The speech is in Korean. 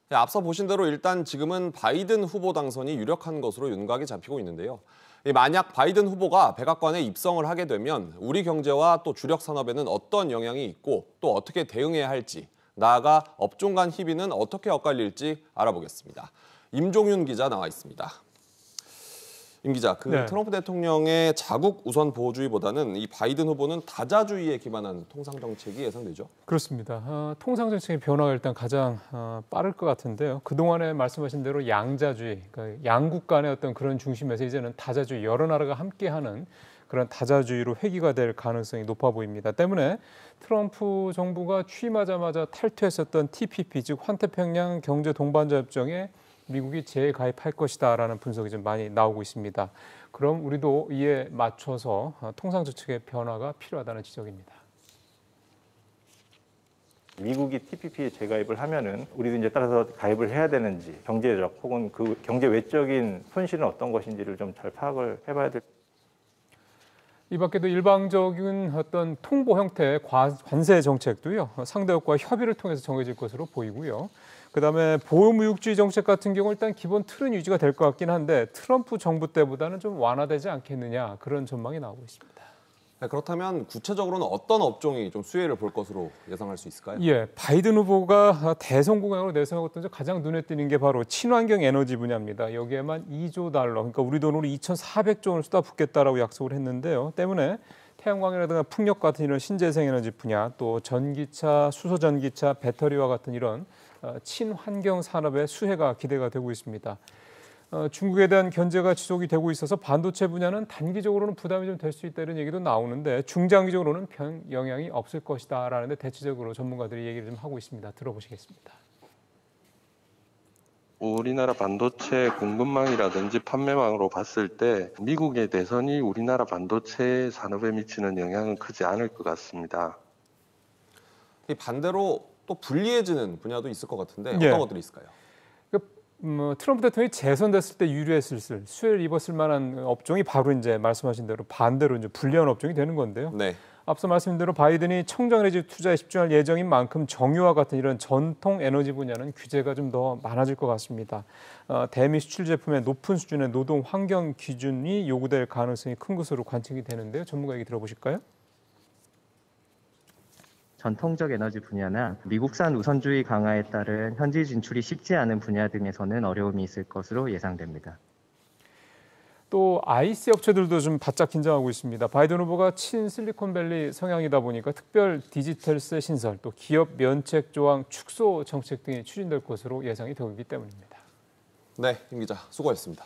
네, 앞서 보신 대로 일단 지금은 바이든 후보 당선이 유력한 것으로 윤곽이 잡히고 있는데요. 만약 바이든 후보가 백악관에 입성을 하게 되면 우리 경제와 또 주력 산업에는 어떤 영향이 있고 또 어떻게 대응해야 할지, 나아가 업종 간 희비는 어떻게 엇갈릴지 알아보겠습니다. 임종윤 기자 나와 있습니다. 임 기자, 네. 트럼프 대통령의 자국 우선 보호주의보다는 이 바이든 후보는 다자주의에 기반한 통상 정책이 예상되죠? 그렇습니다. 통상 정책의 변화가 일단 가장 빠를 것 같은데요. 그동안에 말씀하신 대로 양자주의, 그러니까 양국 간의 어떤 그런 중심에서 이제는 다자주의, 여러 나라가 함께하는 그런 다자주의로 회귀가 될 가능성이 높아 보입니다. 때문에 트럼프 정부가 취임하자마자 탈퇴했었던 TPP, 즉 환태평양 경제 동반자 협정에 미국이 재가입할 것이다라는 분석이 좀 많이 나오고 있습니다. 그럼 우리도 이에 맞춰서 통상 정책의 변화가 필요하다는 지적입니다. 미국이 TPP에 재가입을 하면은 우리도 이제 따라서 가입을 해야 되는지, 경제적 혹은 그 경제 외적인 손실은 어떤 것인지를 좀 잘 파악을 해봐야 될. 이 밖에도 일방적인 어떤 통보 형태의 관세 정책도요, 상대국과 협의를 통해서 정해질 것으로 보이고요. 그다음에 보호무역주의 정책 같은 경우 일단 기본 틀은 유지가 될 것 같긴 한데 트럼프 정부 때보다는 좀 완화되지 않겠느냐, 그런 전망이 나오고 있습니다. 네, 그렇다면 구체적으로는 어떤 업종이 좀 수혜를 볼 것으로 예상할 수 있을까요? 예, 바이든 후보가 대선 공약으로 내세웠던 가장 눈에 띄는 게 바로 친환경 에너지 분야입니다. 여기에만 2조 달러, 그러니까 우리 돈으로 2,400조 원을 쏟아붓겠다라고 약속을 했는데요. 때문에 태양광이라든가 풍력 같은 이런 신재생 에너지 분야, 또 전기차, 수소 전기차, 배터리와 같은 이런 친환경 산업의 수혜가 기대가 되고 있습니다. 중국에 대한 견제가 지속이 되고 있어서 반도체 분야는 단기적으로는 부담이 좀 될 수 있다는 얘기도 나오는데 중장기적으로는 별 영향이 없을 것이다라는데 대체적으로 전문가들이 얘기를 좀 하고 있습니다. 들어보시겠습니다. 우리나라 반도체 공급망이라든지 판매망으로 봤을 때 미국의 대선이 우리나라 반도체 산업에 미치는 영향은 크지 않을 것 같습니다. 이 반대로 또 불리해지는 분야도 있을 것 같은데 예. 어떤 것들이 있을까요? 트럼프 대통령이 재선됐을 때 유리했을 수혜를 입었을 만한 업종이 바로 이제 말씀하신 대로 반대로 이제 불리한 업종이 되는 건데요. 네. 앞서 말씀드린 대로 바이든이 청정에너지 투자에 집중할 예정인 만큼 정유와 같은 이런 전통 에너지 분야는 규제가 좀 더 많아질 것 같습니다. 대미 수출 제품의 높은 수준의 노동 환경 기준이 요구될 가능성이 큰 것으로 관측이 되는데요. 전문가 얘기 들어보실까요? 전통적 에너지 분야나 미국산 우선주의 강화에 따른 현지 진출이 쉽지 않은 분야 등에서는 어려움이 있을 것으로 예상됩니다. 또 IC 업체들도 좀 바짝 긴장하고 있습니다. 바이든 후보가 친실리콘밸리 성향이다 보니까 특별 디지털세 신설, 또 기업 면책 조항 축소 정책 등이 추진될 것으로 예상이 되고 있기 때문입니다. 네, 임 기자 수고했습니다.